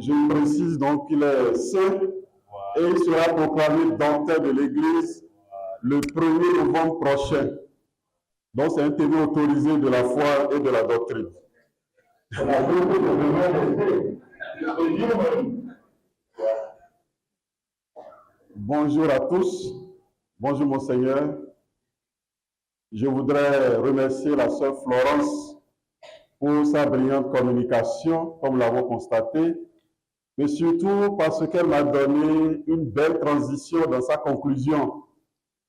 Je précise donc qu'il est saint et il sera proclamé docteur de l'Église le 1er novembre prochain. Donc c'est un témoin autorisé de la foi et de la doctrine. Bonjour à tous. Bonjour Monseigneur. Je voudrais remercier la sœur Florence pour sa brillante communication, comme nous l'avons constaté, mais surtout parce qu'elle m'a donné une belle transition dans sa conclusion,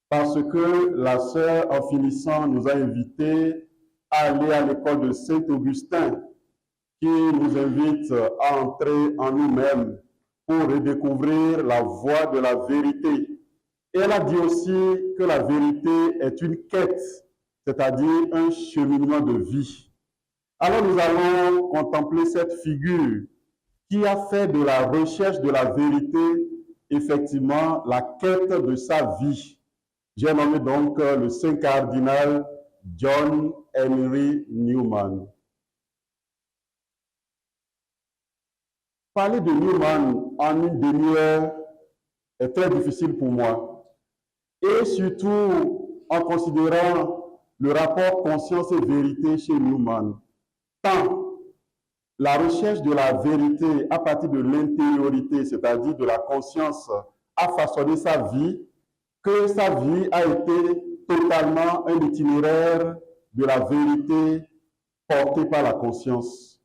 parce que la sœur, en finissant, nous a invités à aller à l'école de Saint-Augustin, qui nous invite à entrer en nous-mêmes pour redécouvrir la voie de la vérité. Et elle a dit aussi que la vérité est une quête, c'est-à-dire un cheminement de vie. Alors nous allons contempler cette figure qui a fait de la recherche de la vérité, effectivement, la quête de sa vie. J'ai nommé donc le saint cardinal John Henry Newman. Parler de Newman en une demi-heure est très difficile pour moi. Et surtout en considérant le rapport conscience et vérité chez Newman. Tant la recherche de la vérité à partir de l'intériorité, c'est-à-dire de la conscience, a façonné sa vie, que sa vie a été totalement un itinéraire de la vérité porté par la conscience.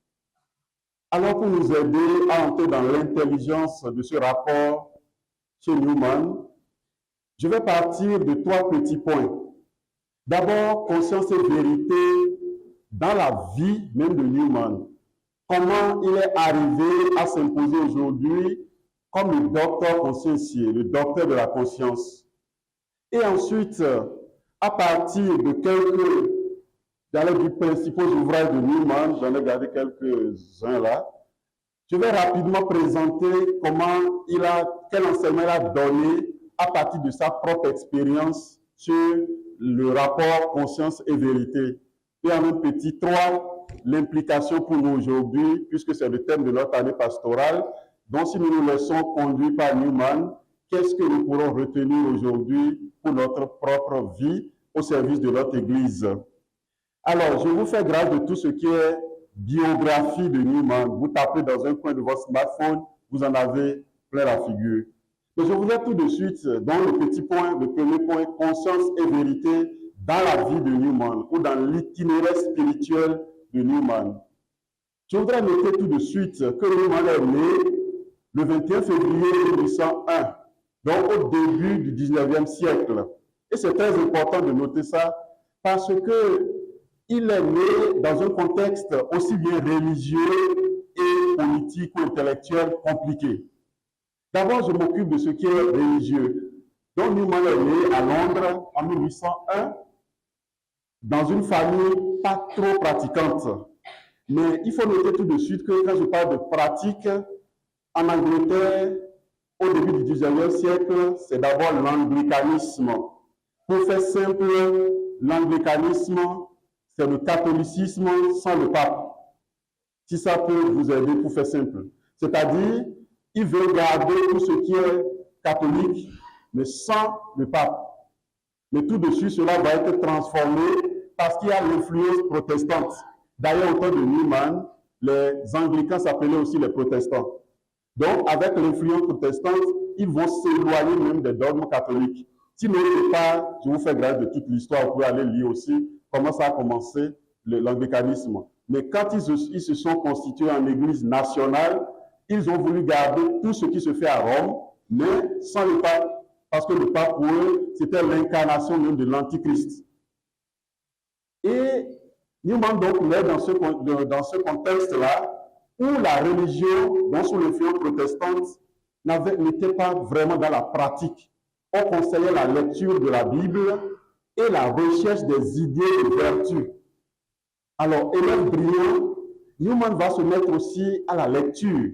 Alors pour nous aider à entrer dans l'intelligence de ce rapport chez Newman, je vais partir de 3 petits points. D'abord, conscience et vérité dans la vie même de Newman. Comment il est arrivé à s'imposer aujourd'hui comme le docteur consciencieux, le docteur de la conscience. Et ensuite, à partir de quelques, j'allais dire, principaux ouvrages de Newman, j'en ai gardé quelques-uns là, je vais rapidement présenter quel enseignement il a donné à partir de sa propre expérience sur le rapport conscience et vérité. Et en un petit 3, l'implication pour nous aujourd'hui, puisque c'est le thème de notre année pastorale. Donc, si nous nous laissons conduire par Newman, qu'est-ce que nous pourrons retenir aujourd'hui pour notre propre vie au service de notre Église? Alors, je vous fais grâce de tout ce qui est biographie de Newman. Vous tapez dans un coin de votre smartphone, vous en avez plein la figure. Mais je voudrais tout de suite, dans le petit point, le premier point, conscience et vérité dans la vie de Newman ou dans l'itinéraire spirituel de Newman. Je voudrais noter tout de suite que Newman est né le 21 février 1801, donc au début du 19e siècle. Et c'est très important de noter ça parce qu'il est né dans un contexte aussi bien religieux et politique ou intellectuel compliqué. D'abord, je m'occupe de ce qui est religieux. Donc, Newman est né à Londres en 1801 dans une famille pas trop pratiquante. Mais il faut noter tout de suite que quand je parle de pratique, en Angleterre, au début du 19e siècle, c'est d'abord l'anglicanisme. Pour faire simple, l'anglicanisme, c'est le catholicisme sans le pape. Si ça peut vous aider pour faire simple. C'est-à-dire, il veut garder tout ce qui est catholique, mais sans le pape. Mais tout de suite, cela va être transformé parce qu'il y a l'influence protestante. D'ailleurs, au temps de Newman, les anglicans s'appelaient aussi les protestants. Donc, avec l'influence protestante, ils vont s'éloigner même des dogmes catholiques. Si vous n'avez pas, je vous fais grâce de toute l'histoire, vous pouvez aller lire aussi comment ça a commencé l'anglicanisme. Mais quand ils se sont constitués en église nationale, ils ont voulu garder tout ce qui se fait à Rome, mais sans le pape, parce que le pape, pour eux, c'était l'incarnation même de l'Antichrist. Et Newman donc naît dans ce contexte-là, où la religion, donc sous l'influence protestante, n'était pas vraiment dans la pratique. On conseillait la lecture de la Bible et la recherche des idées de vertu. Alors, élève brillant, Newman va se mettre aussi à la lecture.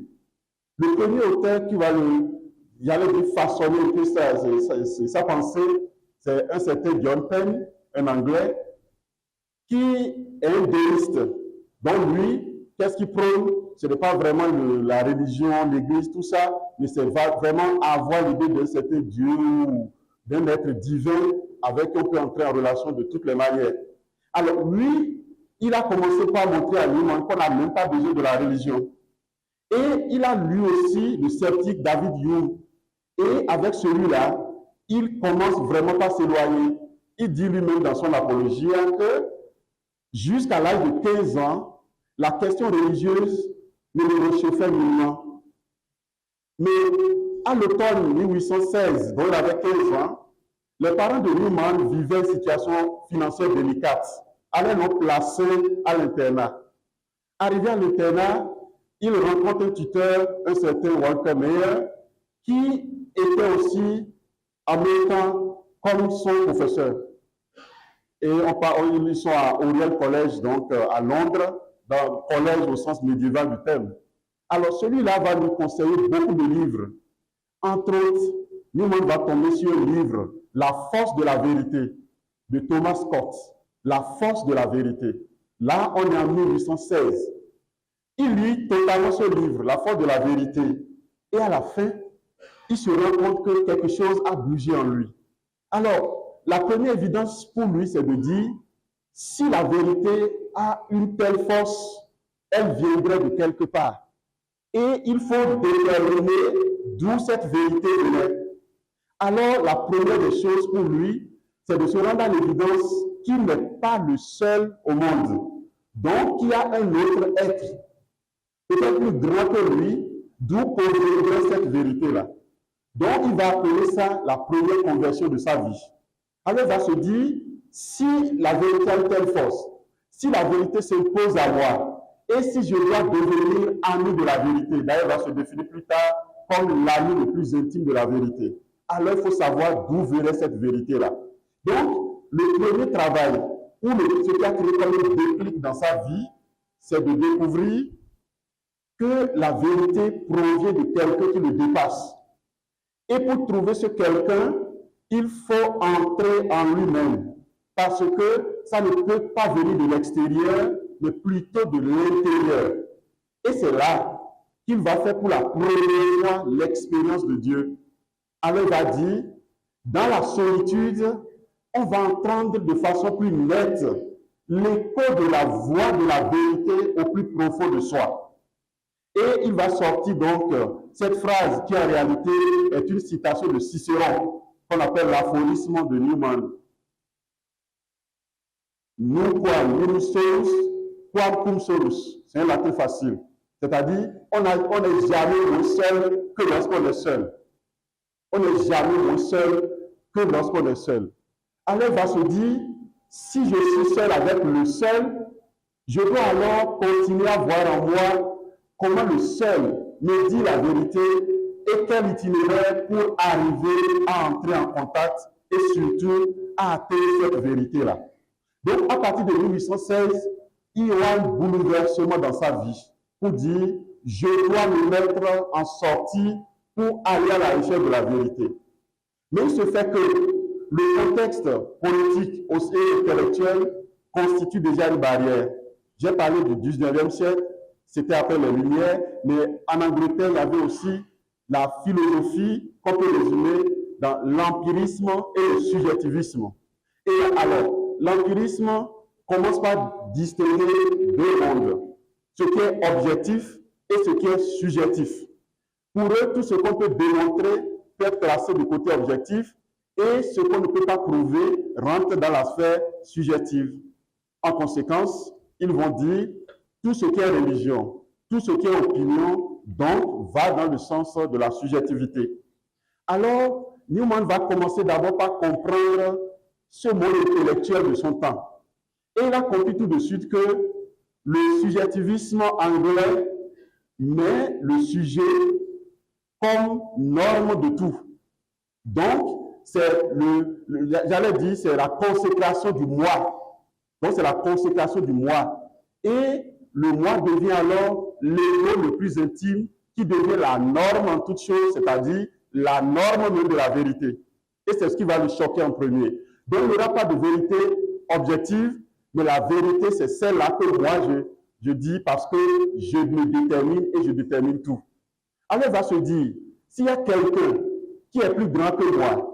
Le premier auteur qui va façonner un peu sa pensée, c'est un certain John Penn, un Anglais, qui est un déiste. Donc lui, qu'est-ce qu'il prône? Ce n'est pas vraiment la religion, l'église, tout ça, mais c'est vraiment avoir l'idée d'un certain Dieu ou d'un être divin avec qui on peut entrer en relation de toutes les manières. Alors lui, il a commencé par montrer à lui-même qu'on n'a même pas besoin de la religion. Et il a lu aussi le sceptique David Hume. Et avec celui-là, il commence vraiment par s'éloigner. Il dit lui-même dans son apologie que jusqu'à l'âge de 15 ans, la question religieuse ne le réchauffait nullement. Mais à l'automne 1816, dont il avait 15 ans, les parents de Newman vivaient une situation financière délicate. Allaient l'ont placé à l'internat. Arrivé à l'internat, il rencontre un tuteur, un certain Walter Meyer, qui était aussi en même temps comme son professeur. Et ils sont à Oriel College, donc à Londres, dans le collège au sens médiéval du terme. Alors celui-là va nous conseiller beaucoup de livres. Entre autres, nous-mêmes va tomber sur un livre, La force de la vérité, de Thomas Scott. La force de la vérité. Là, on est en 1816. Il lit totalement ce livre, La force de la vérité. Et à la fin, il se rend compte que quelque chose a bougé en lui. Alors, la première évidence pour lui, c'est de dire, si la vérité a une telle force, elle viendrait de quelque part. Et il faut déterminer d'où cette vérité venait. Alors, la première des choses pour lui, c'est de se rendre à l'évidence qu'il n'est pas le seul au monde. Donc, il y a un autre être, peut-être plus grand que lui, d'où proviendrait cette vérité-là. Donc, il va appeler ça la première conversion de sa vie. Alors, il va se dire, si la vérité a une telle force, si la vérité s'impose à moi, et si je dois devenir ami de la vérité, d'ailleurs, il va se définir plus tard comme l'ami le plus intime de la vérité. Alors, il faut savoir d'où venait cette vérité-là. Donc, le premier travail, ou ce qui a créé comme un déclic dans sa vie, c'est de découvrir que la vérité provient de quelqu'un qui le dépasse. Et pour trouver ce quelqu'un, il faut entrer en lui-même. Parce que ça ne peut pas venir de l'extérieur, mais plutôt de l'intérieur. Et c'est là qu'il va faire pour la première fois l'expérience de Dieu. Alors il va dire, dans la solitude, on va entendre de façon plus nette l'écho de la voix de la vérité au plus profond de soi. Et il va sortir donc cette phrase qui en réalité est une citation de Cicéron, qu'on appelle l'aphorisme de Newman. Nous quam unus solus, quam cum solus. C'est un latin facile. C'est-à-dire, on n'est jamais moins seul que lorsqu'on est seul. On n'est jamais moins seul que lorsqu'on est seul. Alors, il va se dire, si je suis seul avec le seul, je dois alors continuer à voir en moi comment le seul me dit la vérité et quel itinéraire pour arriver à entrer en contact et surtout à atteindre cette vérité-là. Donc, à partir de 1816, il y aura un bouleversement dans sa vie pour dire, je dois me mettre en sortie pour aller à la recherche de la vérité. Mais il se fait que le contexte politique et intellectuel constitue déjà une barrière. J'ai parlé du 19e siècle, c'était après les Lumières, mais en Angleterre, il y avait aussi la philosophie qu'on peut résumer dans l'empirisme et le subjectivisme. Et alors, l'empirisme commence par distinguer deux mondes, ce qui est objectif et ce qui est subjectif. Pour eux, tout ce qu'on peut démontrer peut être classé du côté objectif et ce qu'on ne peut pas prouver rentre dans la sphère subjective. En conséquence, ils vont dire tout ce qui est religion, tout ce qui est opinion, donc, va dans le sens de la subjectivité. Alors, Newman va commencer d'abord par comprendre ce monde intellectuel de son temps. Et il a compris tout de suite que le subjectivisme anglais met le sujet comme norme de tout. Donc, c'est j'allais dire, c'est la consécration du moi. Donc, c'est la consécration du moi. Et le moi devient alors l'ego le plus intime qui devient la norme en toute chose, c'est-à-dire la norme même de la vérité. Et c'est ce qui va le choquer en premier. Donc, il n'y aura pas de vérité objective, Mais la vérité, c'est celle-là que moi, je dis parce que je me détermine et je détermine tout. Alors, il va se dire, s'il y a quelqu'un qui est plus grand que moi,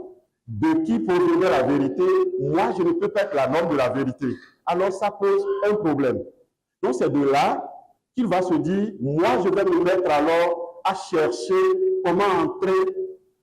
de qui provenait la vérité, moi, je ne peux pas être la norme de la vérité. Alors, ça pose un problème. Donc, c'est de là qu'il va se dire, moi, je vais me mettre alors à chercher comment entrer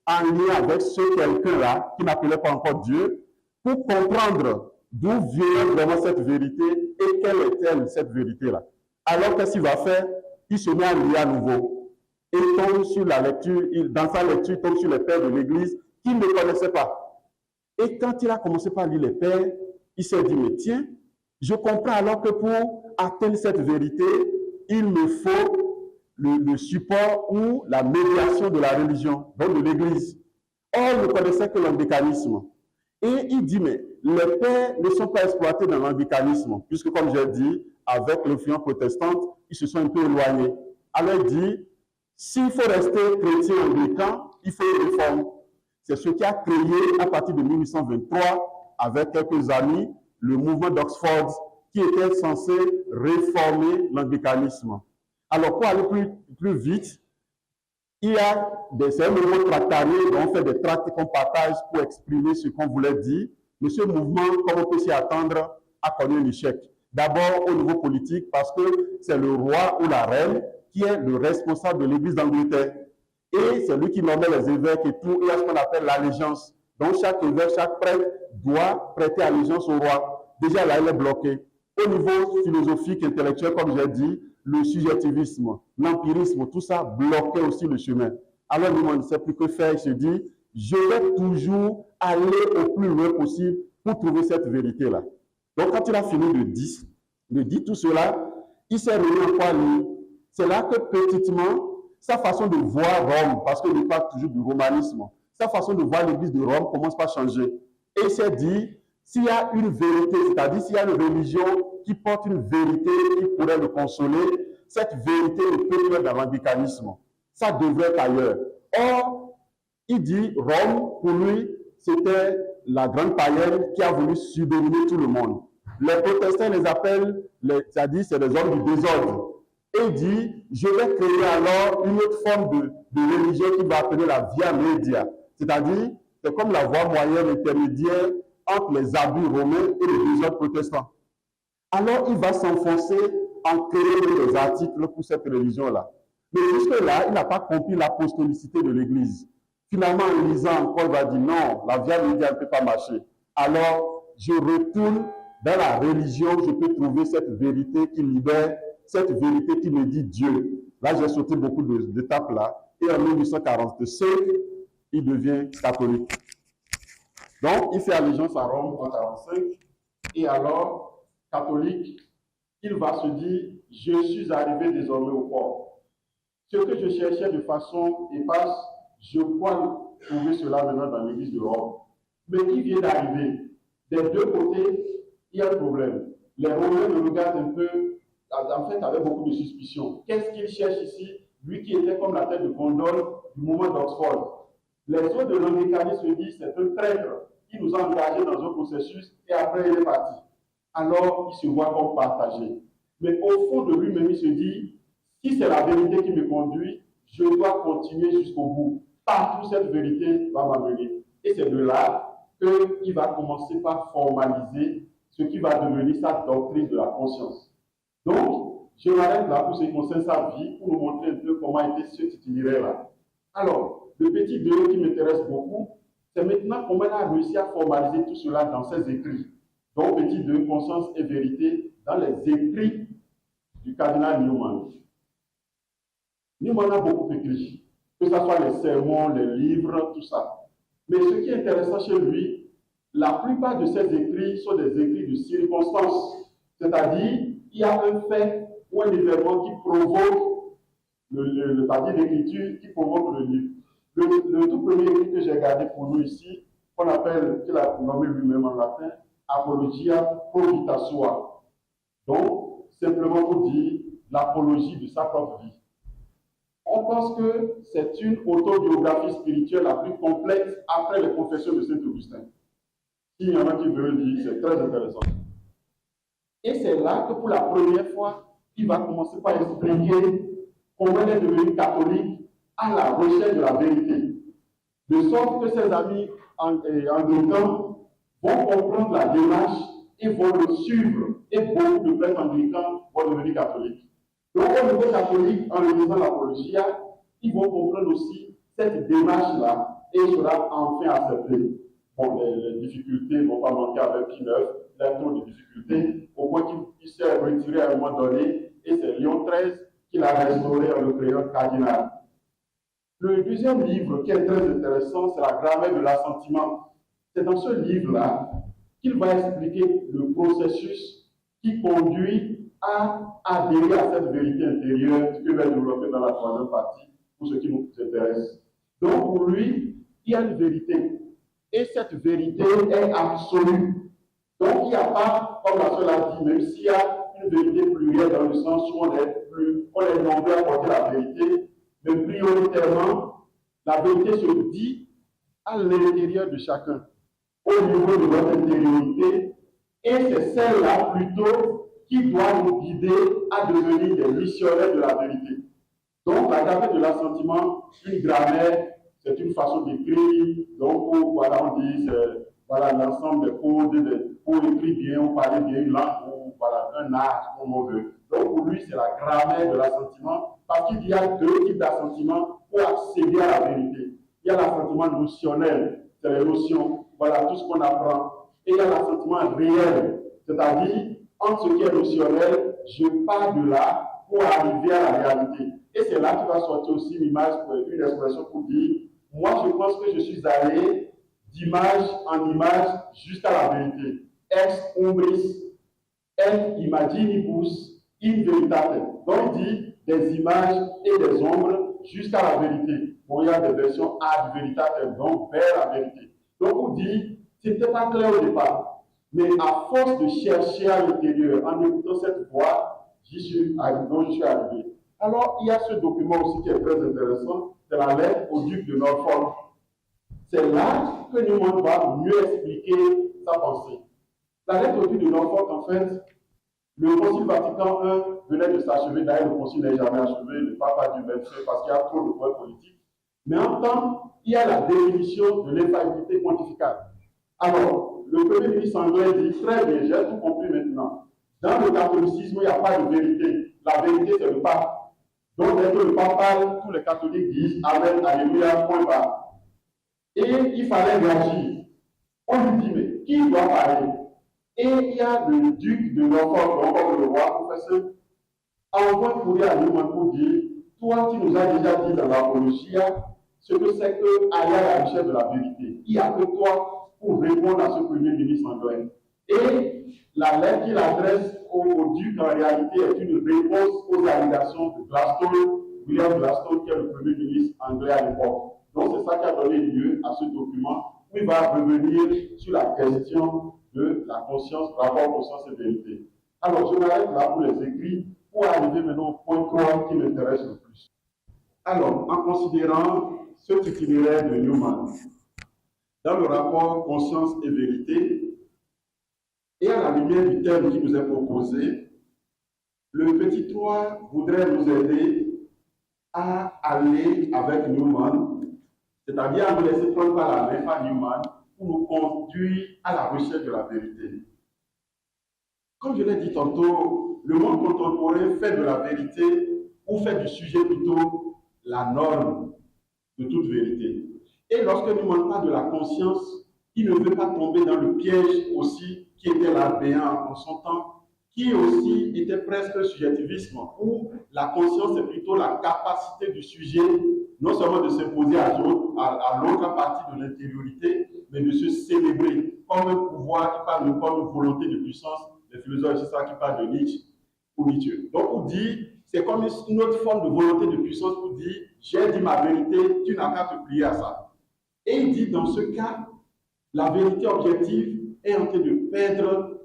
en lien avec ce quelqu'un-là, qui n'appelait pas encore Dieu, pour comprendre d'où vient vraiment cette vérité et quelle est-elle, cette vérité-là. Alors, qu'est-ce qu'il va faire? Il se met à lire à nouveau. Et il tombe sur la lecture, dans sa lecture, il tombe sur les pères de l'Église qu'il ne connaissait pas. Et quand il a commencé par lire les pères, il s'est dit, mais tiens, je comprends alors que pour atteindre cette vérité, il me faut le support ou la médiation de la religion, donc de l'Église. Or, il ne connaissait que l'anglicanisme. Et il dit, mais les pères ne sont pas exploités dans l'anglicanisme, puisque comme j'ai dit, avec l'influence protestante, ils se sont un peu éloignés. Alors il dit, s'il faut rester chrétien anglican, il faut une réforme. C'est ce qui a créé, à partir de 1823, avec quelques amis, le mouvement d'Oxford, qui était censé réformer l'anglicanisme. Alors, pour aller plus vite, il y a un mouvement tractarié, dont on fait des tracts qu'on partage pour exprimer ce qu'on voulait dire. Mais ce mouvement, comme on peut s'y attendre, a connu un échec. D'abord au niveau politique, parce que c'est le roi ou la reine qui est le responsable de l'Église d'Angleterre. Et c'est lui qui nommait les évêques et tout. Il y a ce qu'on appelle l'allégeance. Donc chaque évêque, chaque prêtre doit prêter allégeance au roi. Déjà là, il est bloqué. Au niveau philosophique, intellectuel, comme j'ai dit, le subjectivisme, l'empirisme, tout ça bloquait aussi le chemin. Alors, lui, on ne sait plus que faire. Il se dit, je vais toujours aller au plus loin possible pour trouver cette vérité-là. Donc, quand il a fini de dire tout cela, il s'est remis encore à lire. C'est là que, petitement, sa façon de voir Rome, parce qu'il n'est pas toujours du romanisme, sa façon de voir l'église de Rome commence par changer. Et il s'est dit, s'il y a une vérité, c'est-à-dire s'il y a une religion qui porte une vérité qui pourrait le consoler, cette vérité ne peut plus être dans l'anglicanisme. Ça devrait être ailleurs. Or, il dit, Rome, pour lui, c'était la grande païenne qui a voulu subdominer tout le monde. Les protestants les appellent, c'est-à-dire c'est des hommes du désordre. Et il dit, je vais créer alors une autre forme de religion qui va appeler la via media. C'est-à-dire, c'est comme la voie moyenne intermédiaire entre les abus romains et les désordres protestants. Alors, il va s'enfoncer en créant des articles pour cette religion-là. Mais jusque-là, il n'a pas compris l'apostolicité de l'Église. Finalement, en lisant encore, il va dire non, la via media ne peut pas marcher. Alors, je retourne dans la religion, je peux trouver cette vérité qui libère, cette vérité qui me dit Dieu. Là, j'ai sauté beaucoup d'étapes là. Et en 1845, il devient catholique. Donc, il fait allégeance à Rome en 1945. Et alors, catholique, il va se dire, je suis arrivé désormais au port. Ce que je cherchais de façon épaisse, je crois trouver cela maintenant dans l'église de Rome. Mais il vient d'arriver. Des deux côtés, il y a un problème. Les Romains le regardent un peu, en fait, avec beaucoup de suspicion. Qu'est-ce qu'il cherche ici? Lui qui était comme la tête de gondole du mouvement d'Oxford. Les autres de l'anglicanisme disent, c'est un traître qui nous a engagés dans un processus et après il est parti. Alors, il se voit comme partagé. Mais au fond de lui-même, il se dit, si c'est la vérité qui me conduit, je dois continuer jusqu'au bout. Partout, cette vérité va m'amener. Et c'est de là qu'il va commencer par formaliser ce qui va devenir sa doctrine de la conscience. Donc, je m'arrête là pour ce qui concerne sa vie, pour vous montrer un peu comment était cet itinéraire-là. Alors, le petit 2 qui m'intéresse beaucoup, c'est maintenant comment il a réussi à formaliser tout cela dans ses écrits. Donc, petit 2, conscience et vérité, dans les écrits du cardinal Newman. Newman a beaucoup écrit, que ce soit les sermons, les livres, tout ça. Mais ce qui est intéressant chez lui, la plupart de ses écrits sont des écrits de circonstance. C'est-à-dire, il y a un fait ou un événement qui provoque le papier d'écriture, qui provoque le livre. Le tout premier écrit que j'ai gardé pour nous ici, qu'on appelle, qu'il a nommé lui-même en latin, Apologia pro vita sua. Donc, simplement pour dire l'apologie de sa propre vie. On pense que c'est une autobiographie spirituelle la plus complète après les confessions de Saint Augustin. S'il y en a qui veulent dire, c'est très intéressant. Et c'est là que pour la première fois, il va commencer par expliquer comment il est devenu catholique à la recherche de la vérité. De sorte que ses amis anglicans vont comprendre la démarche et vont le suivre. Et beaucoup de prêtres anglicans vont devenir catholiques. Donc au niveau catholique, en lisant l'Apologia, ils vont comprendre aussi cette démarche-là et sera enfin accepté. Bon, les difficultés ne vont pas manquer avec Pie IX, il y a trop de difficultés, au point qu'il s'est retiré à un moment donné, et c'est Léon XIII qui l'a restauré en le créant cardinal. Le deuxième livre qui est très intéressant, c'est la grammaire de l'assentiment. C'est dans ce livre-là qu'il va expliquer le processus qui conduit à adhérer à cette vérité intérieure que je vais développer dans la troisième partie pour ce qui nous intéresse. Donc pour lui, il y a une vérité. Et cette vérité est absolue. Donc il n'y a pas, comme la sœur l'a dit, même s'il y a une vérité plurielle dans le sens où on est nombreux à porter la vérité, mais prioritairement, la vérité se dit à l'intérieur de chacun, au niveau de notre intériorité, et c'est celle-là plutôt qui doit nous guider à devenir des missionnaires de la vérité. Donc la grammaire de l'assentiment, une grammaire, c'est une façon d'écrire, donc voilà, on dit, voilà l'ensemble des codes, pour écrire bien, ou parler bien une langue, ou voilà, un art, comme on veut. Donc pour lui, c'est la grammaire de l'assentiment, parce qu'il y a deux types d'assentiment pour accéder à la vérité. Il y a l'assentiment notionnel, c'est les notions, voilà tout ce qu'on apprend. Et il y a l'assentiment réel, c'est-à-dire, entre ce qui est notionnel, je pars de là pour arriver à la réalité. Et c'est là qu'il va sortir aussi une image, une expression pour dire, moi je pense que je suis allé d'image en image jusqu'à la vérité. Ex umbris, et imaginibus in veritate. Donc il dit des images et des ombres jusqu'à la vérité. Bon, il y a des versions ad veritate, donc vers la vérité. Donc on dit, ce n'était pas clair au départ, mais à force de chercher à l'intérieur, en écoutant cette voix, j'y suis arrivé. Alors, il y a ce document aussi qui est très intéressant, c'est la lettre au duc de Norfolk. C'est là que Newman va mieux expliquer sa pensée. La lettre au duc de Norfolk, en fait, le Concile Vatican I venait de s'achever, d'ailleurs le Concile n'est jamais achevé, le pape a dû mettre parce qu'il y a trop de points politiques. Mais en temps, il y a la définition de l'infaillibilité pontificale. Alors, le Premier ministre anglais dit, très bien, j'ai tout compris maintenant. Dans le catholicisme, il n'y a pas de vérité. La vérité, c'est le pape. Donc, dès que le pape parle, tous les catholiques disent Amen, Alléluia, point barre. Et il fallait réagir. On lui dit, mais qui doit parler? Et il y a le duc de Norfolk, donc le roi, professeur, envoie un courrier à Newman pour dire, toi, tu nous as déjà dit dans l'Apologia ce que c'est que aller à la recherche de la vérité. Il n'y a que toi pour répondre à ce Premier ministre anglais. Et la lettre qu'il adresse au duc, en réalité, est une réponse aux allégations de Gladstone, William Gladstone, qui est le Premier ministre anglais à l'époque. Donc c'est ça qui a donné lieu à ce document, où il va revenir sur la question de la conscience, rapport conscience et vérité. Alors je m'arrête là pour les écrits, pour arriver maintenant au point 3 qui m'intéresse le plus. Alors, en considérant cet itinéraire de Newman, dans le rapport conscience et vérité, et à la lumière du thème qui nous est proposé, le petit 3 voudrait nous aider à aller avec Newman, c'est-à-dire à nous laisser prendre par la main par Newman pour nous conduire à la recherche de la vérité. Comme je l'ai dit tantôt, le monde contemporain fait de la vérité, ou fait du sujet plutôt, la norme de toute vérité. Et lorsque Newman parle de la conscience, il ne veut pas tomber dans le piège aussi qui était l'arbéen en son temps, qui aussi était presque le subjectivisme, où la conscience est plutôt la capacité du sujet, non seulement de s'imposer à l'autre partie de l'intériorité, mais de se célébrer comme un pouvoir qui parle de comme une volonté de puissance. Les philosophes, c'est ça qui parle de Nietzsche ou Nietzsche. Donc, on dit, c'est comme une autre forme de volonté de puissance pour dire, j'ai dit ma vérité, tu n'as qu'à te plier à ça. Et il dit, dans ce cas, la vérité objective est en train de perdre,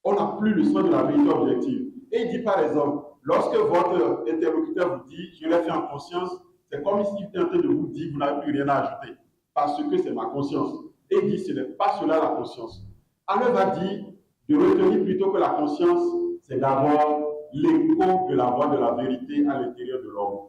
on n'a plus le sens de la vérité objective. Et il dit, par exemple, lorsque votre interlocuteur vous dit, je l'ai fait en conscience, c'est comme s'il était en train de vous dire, vous n'avez plus rien à ajouter, parce que c'est ma conscience. Et il dit, ce n'est pas cela la conscience. Alors, il va dire, de retenir plutôt que la conscience, c'est d'abord l'écho de la voix de la vérité à l'intérieur de l'homme.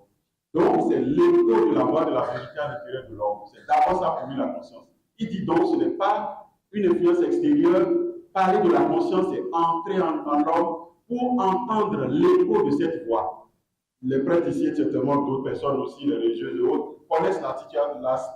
Donc, c'est l'écho de la voix de la vérité à l'intérieur de l'homme. C'est d'abord ça pour lui la conscience. Il dit donc, ce n'est pas une influence extérieure. Parler de la conscience, c'est entrer en l'homme pour entendre l'écho de cette voix. Les prêtres ici, et certainement d'autres personnes aussi, les religieuses et autres, connaissent la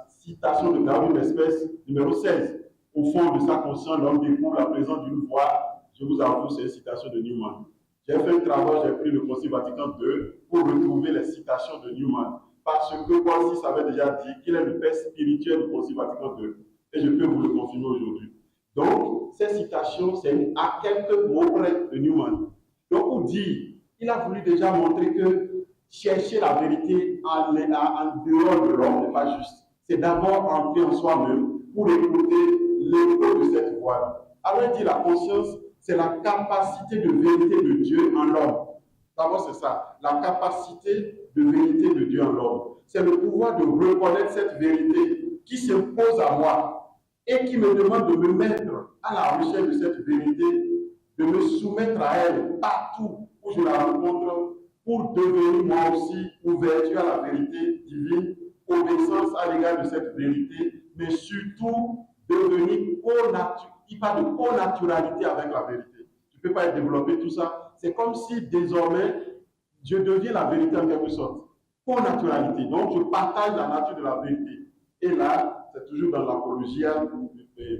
citation de Darwin l'espèce numéro 16. Au fond de sa conscience, l'homme découvre la présence d'une voix. Je vous avoue, c'est une citation de Newman. J'ai fait un travail, j'ai pris le Concile Vatican II pour retrouver les citations de Newman. Parce que Paul VI avait déjà dit qu'il est le père spirituel du Concile Vatican II. Et je peux vous le confirmer aujourd'hui. Donc, ces citations, c'est à quelques mots près de Newman. Donc, pour dire, il a voulu déjà montrer que chercher la vérité en dehors de l'homme n'est pas juste. C'est d'abord entrer en soi-même pour écouter l'écho de cette voix. Alors, il dit la conscience, c'est la capacité de vérité de Dieu en l'homme. D'abord, c'est ça, la capacité de vérité de Dieu en l'homme. C'est le pouvoir de reconnaître cette vérité qui s'impose à moi et qui me demande de me mettre à la recherche de cette vérité, de me soumettre à elle partout où je la rencontre pour devenir moi aussi ouverture à la vérité divine, obéissance à l'égard de cette vérité, mais surtout devenir co-naturel. Il parle de co-naturalité avec la vérité. Tu ne peux pas développer tout ça. C'est comme si désormais, je deviens la vérité en quelque sorte. Co-naturalité. Donc, je partage la nature de la vérité. Et là, c'est toujours dans l'Apologia,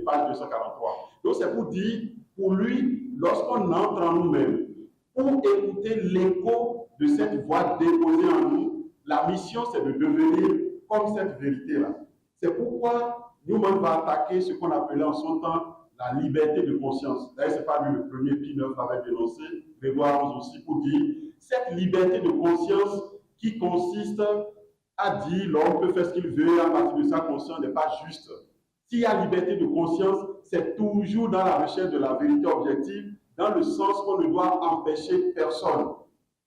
page 243. Donc, c'est pour dire, pour lui, lorsqu'on entre en nous-mêmes, pour écouter l'écho de cette voix déposée en nous, la mission, c'est de devenir comme cette vérité-là. C'est pourquoi Newman va attaquer ce qu'on appelait en son temps la liberté de conscience. D'ailleurs, ce n'est pas lui le premier, Pie IX l'avait dénoncé, Grégoire XI aussi, pour dire cette liberté de conscience qui consiste à dire l'homme peut faire ce qu'il veut à partir de sa conscience n'est pas juste. S'il y a liberté de conscience, c'est toujours dans la recherche de la vérité objective, dans le sens qu'on ne doit empêcher personne,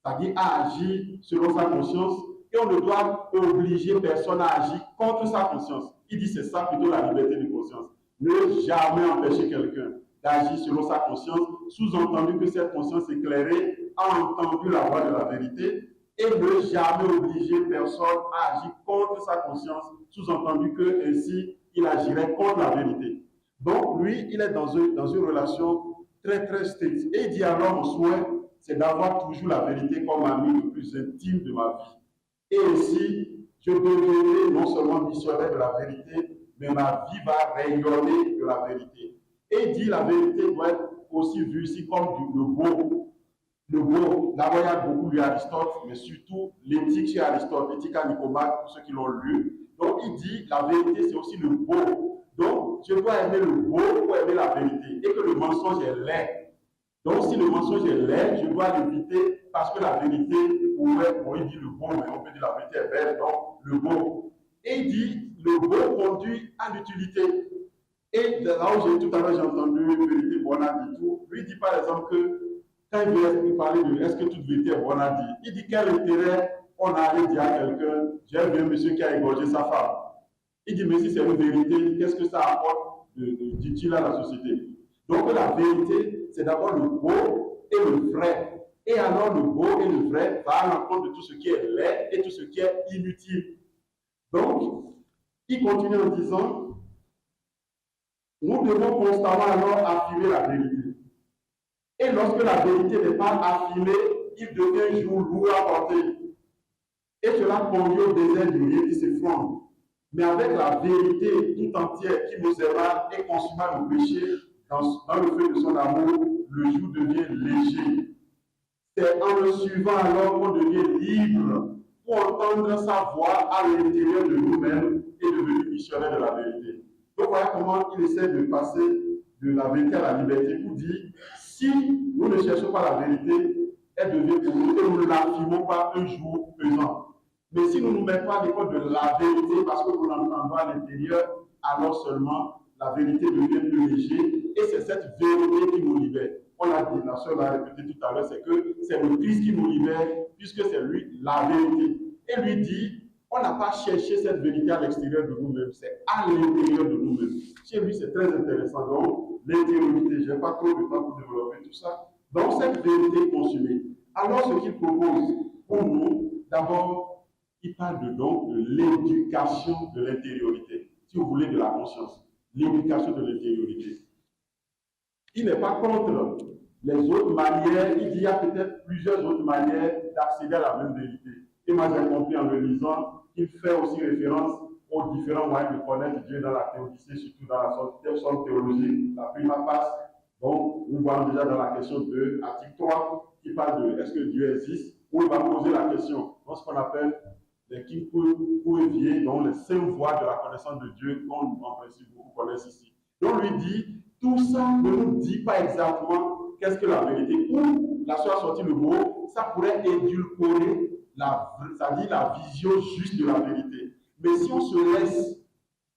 c'est-à-dire à agir selon sa conscience, et on ne doit obliger personne à agir contre sa conscience. Il dit c'est ça plutôt la liberté de conscience. Ne jamais empêcher quelqu'un d'agir selon sa conscience, sous-entendu que cette conscience éclairée a entendu la voix de la vérité, et ne jamais obliger personne à agir contre sa conscience, sous-entendu que ainsi il agirait contre la vérité. Donc lui, il est dans une relation très très stricte. Et il dit alors mon souhait, c'est d'avoir toujours la vérité comme ami le plus intime de ma vie. Et ainsi, je deviendrai non seulement missionnaire de la vérité, mais ma vie va rayonner de la vérité. Et il dit la vérité doit être aussi vue ici comme le beau. Le beau, d'abord il y a beaucoup lu Aristote, mais surtout l'éthique chez Aristote, l'éthique à Nicomaque, pour ceux qui l'ont lu. Donc il dit la vérité c'est aussi le beau. Donc je dois aimer le beau pour aimer la vérité. Et que le mensonge est laid. Donc si le mensonge est laid, je dois l'éviter parce que la vérité pourrait, bon il dit le beau, mais on peut dire la vérité est belle, donc le beau. Et il dit le beau conduit à l'utilité. Et là où tout à l'heure j'ai entendu vérité bonne à dire tout, lui dit par exemple que quand il veut parler de est-ce que toute vérité est bonne à dire, il dit quel intérêt on a à dire à quelqu'un, j'ai vu un monsieur qui a égorgé sa femme. Il dit mais si c'est une vérité, qu'est-ce que ça apporte d'utile à la société? Donc la vérité, c'est d'abord le beau et le vrai. Et alors le beau et le vrai va à l'encontre de tout ce qui est laid et tout ce qui est inutile. Donc, il continue en disant, nous devons constamment alors affirmer la vérité. Et lorsque la vérité n'est pas affirmée, il devient jour lourd à porter. Et cela conduit au désert du riz qui s'effondre. Mais avec la vérité tout entière qui nous aimera et consumera le péché dans le feu de son amour, le jour devient léger. C'est en le suivant alors qu'on devient libre pour entendre sa voix à l'intérieur de nous-mêmes et devenir missionnaire de la vérité. Donc voilà comment il essaie de passer de la vérité à la liberté pour dire, si nous ne cherchons pas la vérité, elle devient pour nous et nous ne l'affirmons pas un jour pesant. Mais si nous nous mettons à l'école de la vérité parce que nous l'entendons à l'intérieur, alors seulement la vérité devient plus léger et c'est cette vérité qui nous libère. On a dit, la sœur l'a répété tout à l'heure, c'est que c'est le Christ qui nous libère puisque c'est lui la vérité. Et lui dit, on n'a pas cherché cette vérité à l'extérieur de nous-mêmes, c'est à l'intérieur de nous-mêmes. Chez lui, c'est très intéressant. Donc, l'intériorité. Je n'ai pas trop de temps pour développer tout ça. Donc, cette vérité consumée. Alors, ce qu'il propose pour nous, d'abord, il parle de l'éducation de l'intériorité, si vous voulez, de la conscience. L'éducation de l'intériorité. Il n'est pas contre les autres manières, il dit qu'il y a peut-être plusieurs autres manières d'accéder à la même vérité. Et moi, j'ai compris en le lisant qu'il fait aussi référence aux différents moyens de connaître Dieu dans la théodicée, surtout dans la somme théologique, la prima passe. Donc, nous voyons déjà dans la question de l'article 3 qui parle de est-ce que Dieu existe, où il va poser la question, dans ce qu'on appelle les Kinkuéviers, donc les 5 voies de la connaissance de Dieu, qu'on en principe beaucoup connaissent ici. Donc, on lui dit, tout ça ne nous dit pas exactement qu'est-ce que la vérité. Ou, la soeur a sorti le mot, ça pourrait édulcorer c'est-à-dire la vision juste de la vérité. Mais si on se laisse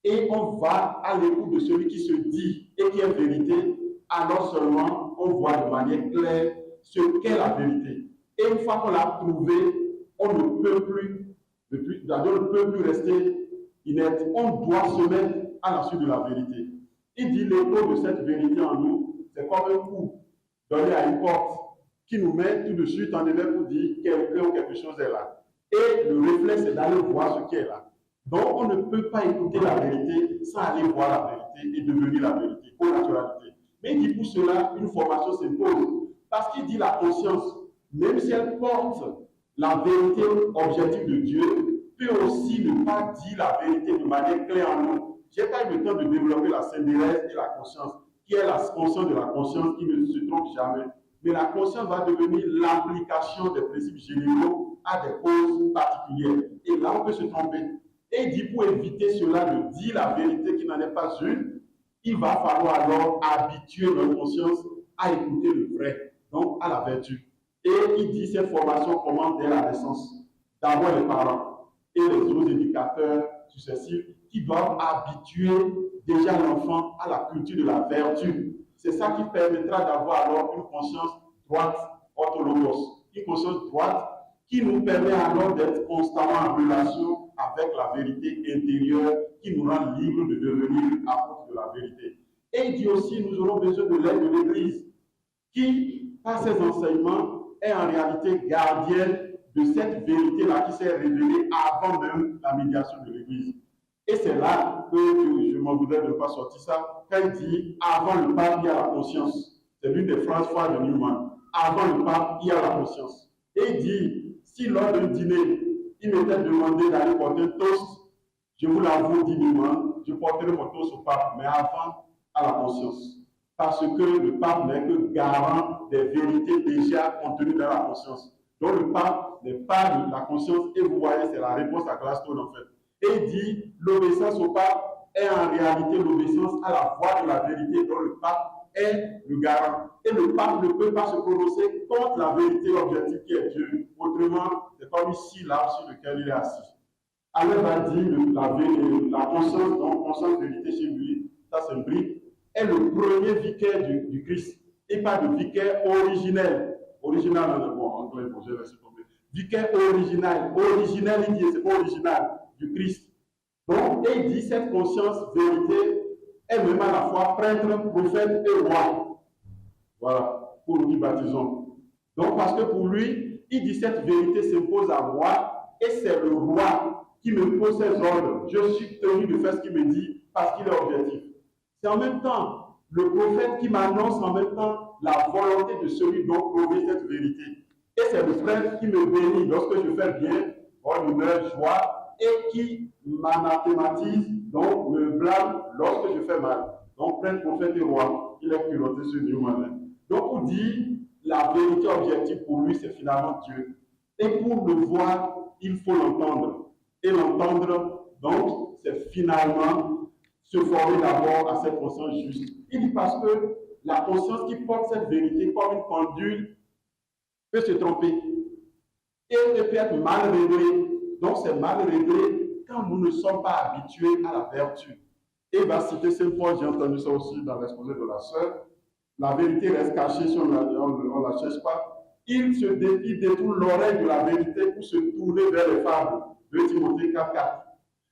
et on va à l'écoute de celui qui se dit et qui est vérité, alors seulement on voit de manière claire ce qu'est la vérité. Et une fois qu'on l'a trouvé, on ne peut plus rester inerte. On doit se mettre à la suite de la vérité. Il dit l'écho de cette vérité en nous, c'est comme un coup donné à une porte qui nous met tout de suite en éveil pour dire quelqu'un ou quelque chose est là. Et le réflexe, c'est d'aller voir ce qui est là. Donc, on ne peut pas écouter la vérité sans aller voir la vérité et devenir la vérité, pour naturalité. Mais il dit pour cela, une formation s'impose. Parce qu'il dit la conscience, même si elle porte la vérité objective de Dieu, peut aussi ne pas dire la vérité de manière claire en nous. Je n'ai pas eu le temps de développer la syndérèse et la conscience, qui est la conscience de la conscience qui ne se trompe jamais. Mais la conscience va devenir l'application des principes généraux à des causes particulières. Et là, on peut se tromper. Et il dit, pour éviter cela, de dire la vérité qui n'en est pas une, il va falloir alors habituer notre conscience à écouter le vrai, donc à la vertu. Et il dit, cette formation commence dès la naissance. D'abord les parents et les autres éducateurs successifs qui doivent habituer déjà l'enfant à la culture de la vertu. C'est ça qui permettra d'avoir alors une conscience droite, orthologos, une conscience droite qui nous permet alors d'être constamment en relation avec la vérité intérieure qui nous rend libres de devenir apôtres de la vérité. Et il dit aussi, nous aurons besoin de l'aide de l'Église qui, par ses enseignements, est en réalité gardienne de cette vérité-là qui s'est révélée avant même la médiation de l'Église. Et c'est là que je m'en voudrais de ne pas sortir ça, quand il dit avant le pape, il y a la conscience. C'est l'une des phrases phares de Newman. Avant le pape, il y a la conscience. Et il dit, si lors d'un dîner, il m'était demandé d'aller porter un toast, je vous l'avoue dignement, je porterai mon toast au pape, mais avant, à la conscience. Parce que le pape n'est que garant des vérités déjà contenues dans la conscience. Donc le pape n'est pas de la conscience, et vous voyez, c'est la réponse à Gladstone en fait. Et il dit, l'obéissance au pape est en réalité l'obéissance à la voix de la vérité dont le pape est le garant. Et le pape ne peut pas se prononcer contre la vérité objective qui est Dieu. Autrement, c'est comme ici, là sur lequel il est assis. Alors, il va dire la conscience, donc conscience de vérité chez lui, ça s'implique, est le premier vicaire du Christ. Et pas de vicaire originel. Original, bon, en anglais, bon, j'ai laissé tomber. Vicaire original. Originel, il dit, c'est pas original, du Christ. Donc, et il dit, cette conscience vérité est même à la fois prêtre, prophète et roi. Voilà, pour nous qui baptisons. Donc, parce que pour lui, il dit, cette vérité s'impose à moi, et c'est le roi qui me pose ses ordres. Je suis tenu de faire ce qu'il me dit, parce qu'il est objectif. C'est en même temps le prophète qui m'annonce en même temps la volonté de celui dont provient cette vérité. Et c'est le prêtre qui me bénit lorsque je fais bien, bonne humeur, joie, et qui m'anathématise, donc me blâme lorsque je fais mal. Donc, prêtre, prophète et roi, il est piloté sur Newman. Donc, on dit, la vérité objective pour lui, c'est finalement Dieu. Et pour le voir, il faut l'entendre. Et l'entendre, donc, c'est finalement se former d'abord à cette conscience juste. Il dit parce que la conscience qui porte cette vérité comme une pendule peut se tromper et peut être mal réglée. Donc c'est mal réglé quand nous ne sommes pas habitués à la vertu. Et il va citer cette fois, j'ai entendu ça aussi dans l'exposé de la sœur, la vérité reste cachée si on ne la cherche pas. Il détourne l'oreille de la vérité pour se tourner vers les fables. 2 Timothée 4:4.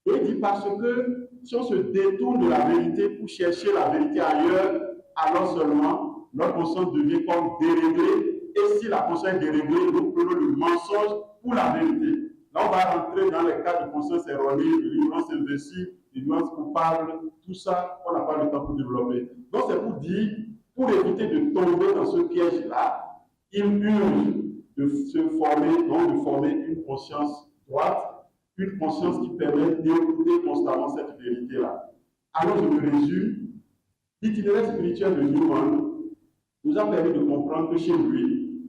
Et il dit parce que si on se détourne de la vérité pour chercher la vérité ailleurs, alors seulement notre conscience devient comme déréglée. Et si la conscience est déréglée, nous prenons le mensonge pour la vérité. Là, on va rentrer dans les cas de conscience erronée, de l'ignorance inversible, de l'ignorance coupable, tout ça, on n'a pas le temps pour développer. Donc, c'est pour dire, pour éviter de tomber dans ce piège-là, il urge de se former, donc de former une conscience droite, une conscience qui permet d'écouter constamment cette vérité-là. Alors, je me résume, l'itinéraire spirituel de Newman nous a permis de comprendre que chez lui,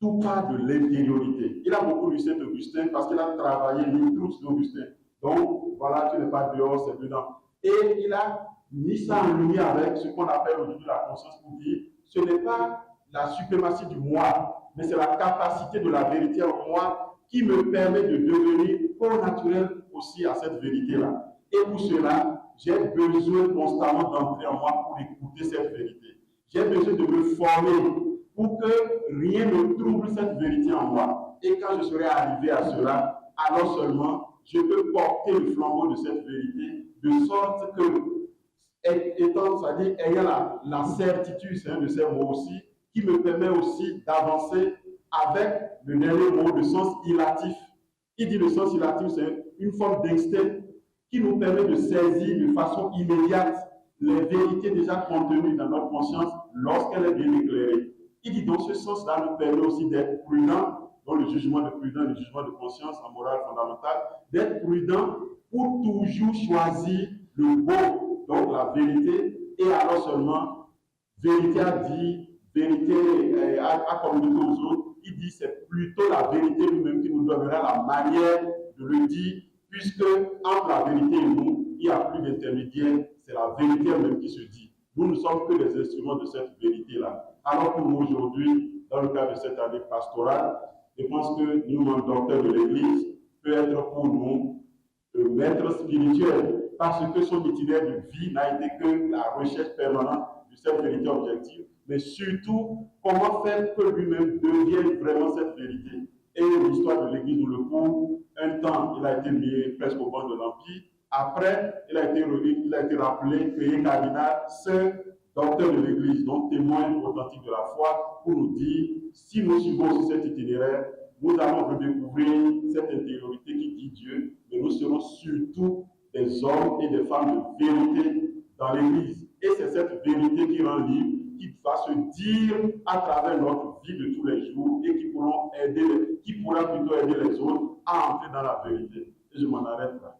tout part de l'intériorité. Il a beaucoup lu Saint-Augustin parce qu'il a travaillé les trousses d'Augustin. Donc, voilà, tu n'es pas dehors, c'est dedans. Et il a mis ça en lumière avec ce qu'on appelle aujourd'hui la conscience pour dire, ce n'est pas la suprématie du moi, mais c'est la capacité de la vérité en moi qui me permet de devenir co-naturel aussi à cette vérité-là. Et pour cela, j'ai besoin constamment d'entrer en moi pour écouter cette vérité. J'ai besoin de me former pour que rien ne trouble cette vérité en moi. Et quand je serai arrivé à cela, alors seulement je peux porter le flambeau de cette vérité, de sorte que, étant, c'est-à-dire ayant la certitude de ces mots aussi, qui me permet aussi d'avancer avec le dernier mot, le sens ilatif. Qui dit le sens ilatif, c'est une forme d'instinct qui nous permet de saisir de façon immédiate les vérités déjà contenues dans notre conscience lorsqu'elle est bien éclairée. Il dit dans ce sens-là nous permet aussi d'être prudent dans le jugement de prudence, le jugement de conscience en morale fondamentale, d'être prudent pour toujours choisir le bon, donc la vérité, et alors seulement, vérité à dire, vérité à communiquer aux autres, il dit c'est plutôt la vérité lui-même qui nous donnera la manière de le dire, puisque entre la vérité et nous, il n'y a plus d'intermédiaire, c'est la vérité elle-même qui se dit. Nous ne sommes que les instruments de cette vérité-là. Alors pour nous aujourd'hui, dans le cadre de cette année pastorale, je pense que nous, le docteur de l'Église, peut être pour nous le maître spirituel, parce que son itinéraire de vie n'a été que la recherche permanente de cette vérité objective, mais surtout comment faire que lui-même devienne vraiment cette vérité. Et l'histoire de l'Église nous le prouve. Un temps, il a été mis presque au banc de l'Empire. Après, il a été rappelé, créé cardinal, saint, docteur de l'Église, donc témoin authentique de la foi, pour nous dire, si nous suivons aussi cet itinéraire, nous allons redécouvrir cette intériorité qui dit Dieu, mais nous serons surtout des hommes et des femmes de vérité dans l'Église. Et c'est cette vérité qui rend libre, qui va se dire à travers notre vie de tous les jours et qui pourra plutôt aider les autres à entrer dans la vérité. Et je m'en arrête là.